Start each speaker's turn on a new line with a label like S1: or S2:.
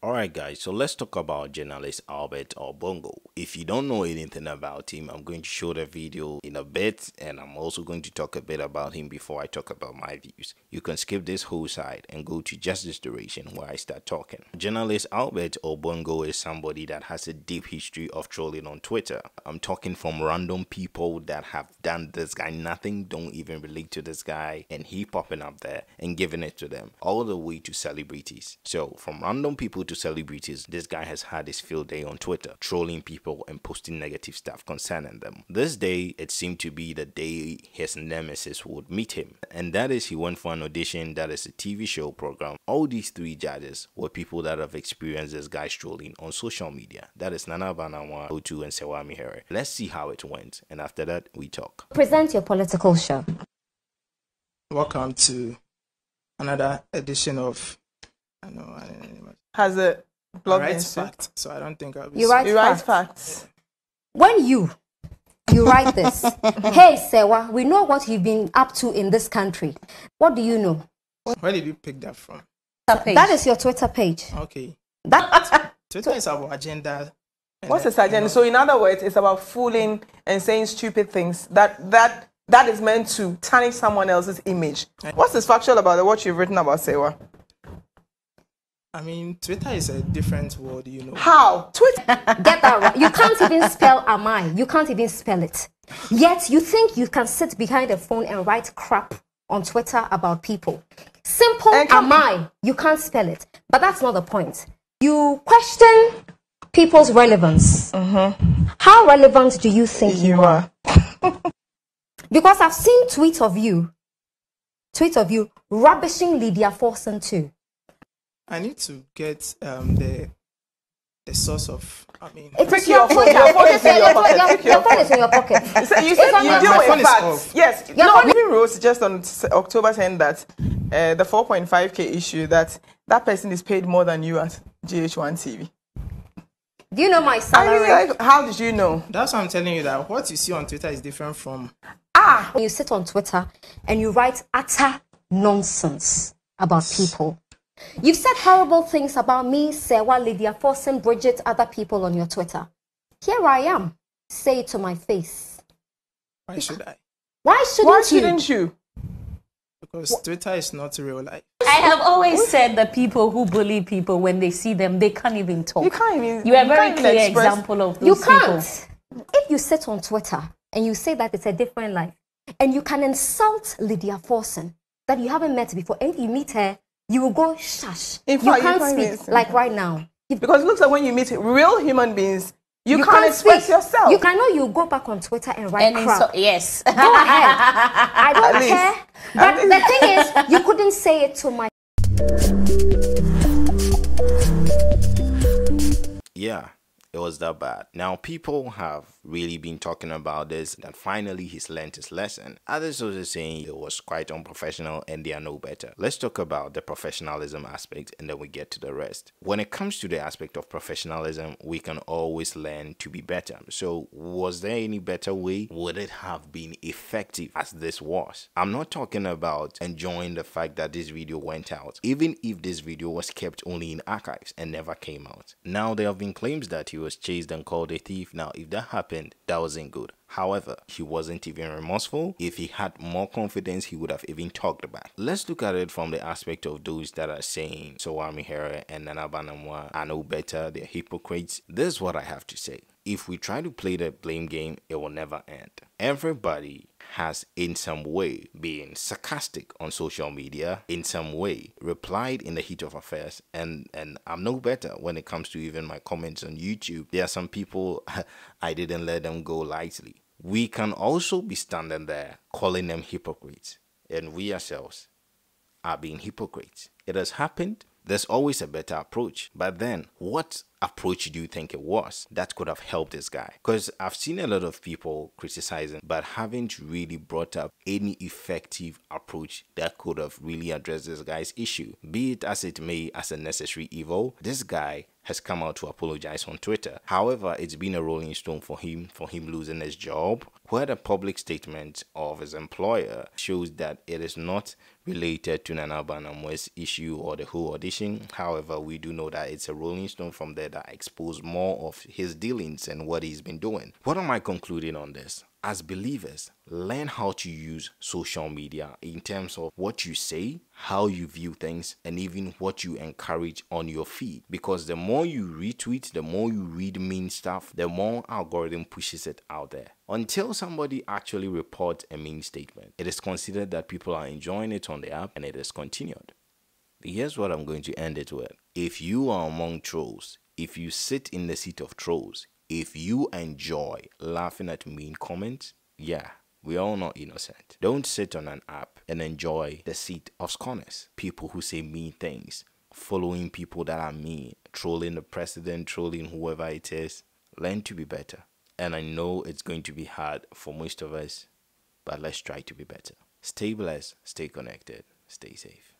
S1: Alright guys, so let's talk about journalist Albert or Bongo. If you don't know anything about him, I'm going to show the video in a bit, and I'm also going to talk a bit about him before I talk about my views. You can skip this whole side and go to just this duration where I start talking. Journalist Albert or Bongo is somebody that has a deep history of trolling on Twitter. I'm talking from random people that have done this guy nothing, don't even relate to this guy, and he popping up there and giving it to them, all the way to celebrities. So from random people to celebrities, this guy has had his field day on Twitter, trolling people and posting negative stuff concerning them. This day, it seemed to be the day his nemesis would meet him, and that is he went for an audition that is a TV show program. All these three judges were people that have experienced this guy trolling on social media. That is Anamoah, Otoo, and Hagah. Let's see how it went, and after that, we talk.
S2: Present your political show.
S3: Welcome to another edition of
S4: Has a blog
S3: write
S4: insert.
S3: facts, so I don't think I'll be.
S2: You write facts.
S4: Facts.
S2: When you write this, hey Sewa, we know what you've been up to in this country. What do you know?
S3: Where did you pick that from?
S2: That is your Twitter page.
S3: Okay,
S2: That
S3: Twitter is about agenda.
S4: What's the agenda? So in other words, it's about fooling and saying stupid things that is meant to tarnish someone else's image. What's this factual about what you've written about Sewa?
S3: I mean, Twitter is a different world, you know.
S4: How? Twitter.
S2: get that right. You can't even spell am I. You can't even spell it. Yet you think you can sit behind a phone and write crap on Twitter about people. Simple am I. You can't spell it. But that's not the point. You question people's relevance. How relevant do you think you are? Because I've seen tweets of you rubbishing Lydia Forson too.
S3: I need to get the source of. I mean,
S2: It's your phone. Your phone is in your pocket.
S4: You said you deal
S3: phone
S4: with
S3: is
S4: facts.
S3: off.
S4: Yes. No one even wrote just on October 10 that the 4.5k issue that person is paid more than you at GH1 TV.
S2: Do you know my salary?
S4: I mean, like, how did you know?
S3: that's why I'm telling you that what you see on Twitter is different from.
S2: When you sit on Twitter and you write utter nonsense about people. You've said horrible things about me, Sewa, Lydia Forson, Bridget, other people on your Twitter. Here I am. Say it to my face.
S3: Why should I?
S2: Why shouldn't
S4: you?
S3: Because Twitter is not real life.
S5: I have always said that people who bully people, when they see them, they can't even talk.
S4: You can't even.
S5: You are a very
S4: can't
S5: clear
S4: even express-
S5: example of those
S2: You
S5: people.
S2: can't. If you sit on Twitter and you say that it's a different life, and you can insult Lydia Forson that you haven't met before, and you meet her, you will go shush.
S4: In
S2: You
S4: fact,
S2: can't
S4: you
S2: speak
S4: can't even-
S2: like right now.
S4: Because it looks like when you meet real human beings, you can't express yourself.
S2: I know you go back on Twitter and write
S5: And
S2: crap.
S5: yes.
S2: Go ahead. I don't
S4: At least.
S2: care. But the thing is, you couldn't say it to my...
S1: Yeah, it was that bad. Now, people have really been talking about this, that finally he's learned his lesson. Others also saying it was quite unprofessional and they are no better. Let's talk about the professionalism aspect and then we get to the rest. When it comes to the aspect of professionalism, we can always learn to be better. So, was there any better way? Would it have been effective as this was? I'm not talking about enjoying the fact that this video went out, even if this video was kept only in archives and never came out. Now, there have been claims that he was chased and called a thief. Now, if that happened, that wasn't good. However, he wasn't even remorseful. If he had more confidence, he would have even talked back. Let's look at it from the aspect of those that are saying Hagah and Anamoah are no better, they're hypocrites. This is what I have to say. If we try to play the blame game, it will never end. Everybody has in some way been sarcastic on social media, in some way replied in the heat of affairs, and I'm no better when it comes to even my comments on YouTube. There are some people I didn't let them go lightly. We can also be standing there calling them hypocrites, and we ourselves are being hypocrites. It has happened. There's always a better approach. But then, what approach do you think it was that could have helped this guy? Because I've seen a lot of people criticizing but haven't really brought up any effective approach that could have really addressed this guy's issue. Be it as it may, as a necessary evil, this guy has come out to apologize on Twitter. However, it's been a rolling stone for him losing his job, where the public statement of his employer shows that it is not related to Anamoah's issue or the whole audition. However, we do know that it's a rolling stone from there that exposed more of his dealings and what he's been doing. What am I concluding on this? As believers, learn how to use social media in terms of what you say, how you view things, and even what you encourage on your feed. Because the more you retweet, the more you read mean stuff, the more algorithm pushes it out there. Until somebody actually reports a mean statement, it is considered that people are enjoying it on the app and it is continued. Here's what I'm going to end it with. If you are among trolls, if you sit in the seat of trolls, if you enjoy laughing at mean comments, yeah, we're all not innocent. Don't sit on an app and enjoy the seat of scorners. People who say mean things, following people that are mean, trolling the president, trolling whoever it is. Learn to be better. And I know it's going to be hard for most of us, but let's try to be better. Stay blessed, stay connected, stay safe.